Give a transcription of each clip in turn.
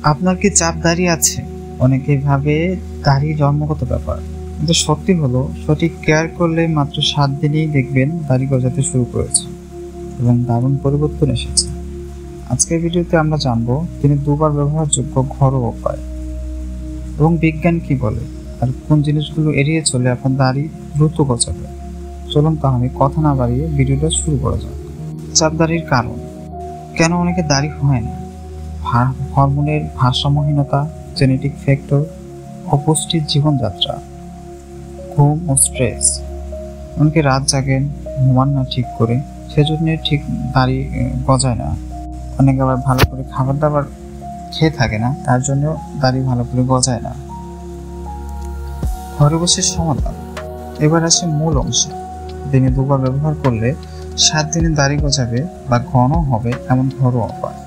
আপনার কি চাপ দাঁড়িয়ে আছে? অনেকেই ভাবে দাড়ি জন্মগত ব্যাপার, কিন্তু সত্যি হলো সঠিক কেয়ার করলে মাত্র 7 দিনেই দেখবেন দাড়ি গজাতে শুরু করেছে এবং দারুণ পরিবর্তন এসেছে। আজকের ভিডিওতে আমরা জানবো তিনি দুবার ব্যবহারযোগ্য ঘরোয়া উপায় এবং বিজ্ঞান কি বলে আর কোন জিনিসগুলো এড়িয়ে চলে আপনার দাড়ি দ্রুত গজাবে। চলুন তাহলে কথা না বাড়িয়ে ভিডিওটা শুরু করা যাক। চাপ দাড়ির কারণ, কেন অনেকে দাড়ি হয় না? হরমোনের ভারসাম্যহীনতা, জেনেটিক ফ্যাক্টর, অপুষ্টির জীবনযাত্রা, ঘুম ও স্ট্রেস। অনেকে রাত জাগেন, ঘুমান না ঠিক করে, সেজন্য ঠিক দাড়ি গজায় না। অনেকে আবার ভালো করে খাবার দাবার খেয়ে থাকে না, তার জন্য দাড়ি ভালো করে গজায় না। ঘরে বসে সমাধান। এবার আসে মূল অংশে। দিনে দুবার ব্যবহার করলে 7 দিনে দাড়ি গজাবে বা ঘন হবে এমন ঘরোয়া উপায়।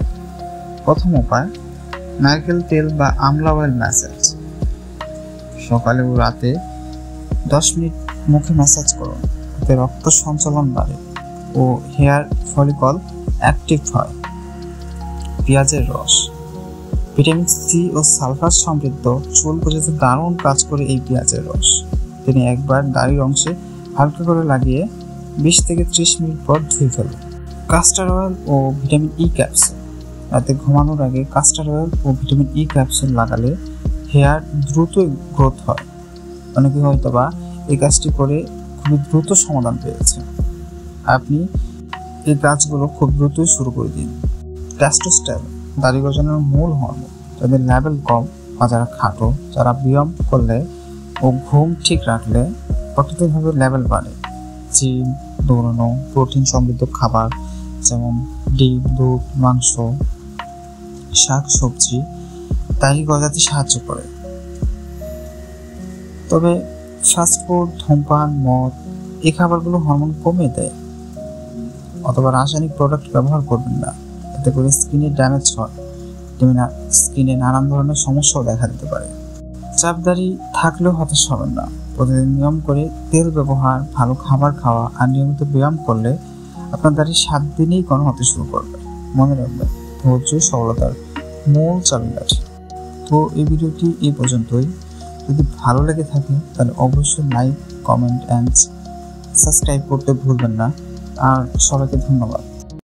প্রথম উপায়, নারকেল তেল বা আমলা অয়েল ম্যাসাজ। সকালে ও রাতে 10 মিনিট মুখে ম্যাসাজ করুন, এতে রক্ত সঞ্চালন বাড়ে ও হেয়ার ফলিকল অ্যাক্টিভ হয়। পেঁয়াজের রস, ভিটামিন সি ও সালফার সমৃদ্ধ চুল গজাতে দারুণ কাজ করে এই পেঁয়াজের রস। তিনি একবার দাড়ির অংশে হালকা করে লাগিয়ে 20 থেকে 30 মিনিট পর ধুয়ে ফেলুন। কাস্টার অয়েল ও ভিটামিন ই ক্যাপসুল। রাতে ঘুমানোর আগে কাস্টার অয়েল ও ভিটামিন ই ক্যাপসুল লাগালে হেয়ার দ্রুত গ্রোথ হয়। অনেকে হয়তো বা এই কাজটি করে খুবই দ্রুত সমাধান পেয়েছে। আপনি এই কাজগুলো খুব দ্রুতই শুরু করে দিন। টেস্টোস্টেরন, দাড়ি গজানোর মূল হরমোন। যাদের লেভেল কম বা যারা খাটো, যারা ব্যায়াম করলে ও ঘুম ঠিক রাখলে প্রাকৃতিকভাবে লেভেল বাড়ে। জিম, দৌড়ানো, প্রোটিন সমৃদ্ধ খাবার যেমন ডিম, দুধ, মাংস, শাক সবজি দাড়ি গজাতে সাহায্য করে। তবে ফাস্টফুড, ধূমপান, মদ এই খাবারগুলো হরমোন কমিয়ে দেয়। অথবা রাসায়নিক প্রোডাক্ট ব্যবহার করবেন না, এতে করে স্কিনের ড্যামেজ হয়, স্কিনে নানান ধরনের সমস্যাও দেখা দিতে পারে। চাপ দাড়ি থাকলেও হতাশ হবেন না। প্রতিদিন নিয়ম করে তেল ব্যবহার, ভালো খাবার খাওয়া আর নিয়মিত ব্যায়াম করলে আপনার দাড়ি 7 দিনেই ঘন হতে শুরু করবে। মনে রাখবেন, ধৈর্যই সফলতার মূল চাবিকাঠি। তো এই ভিডিওটি এই পর্যন্তই। যদি ভালো লেগে থাকে তাহলে অবশ্যই লাইক, কমেন্ট অ্যান্ড সাবস্ক্রাইব করতে ভুলবেন না। আর সবাইকে ধন্যবাদ।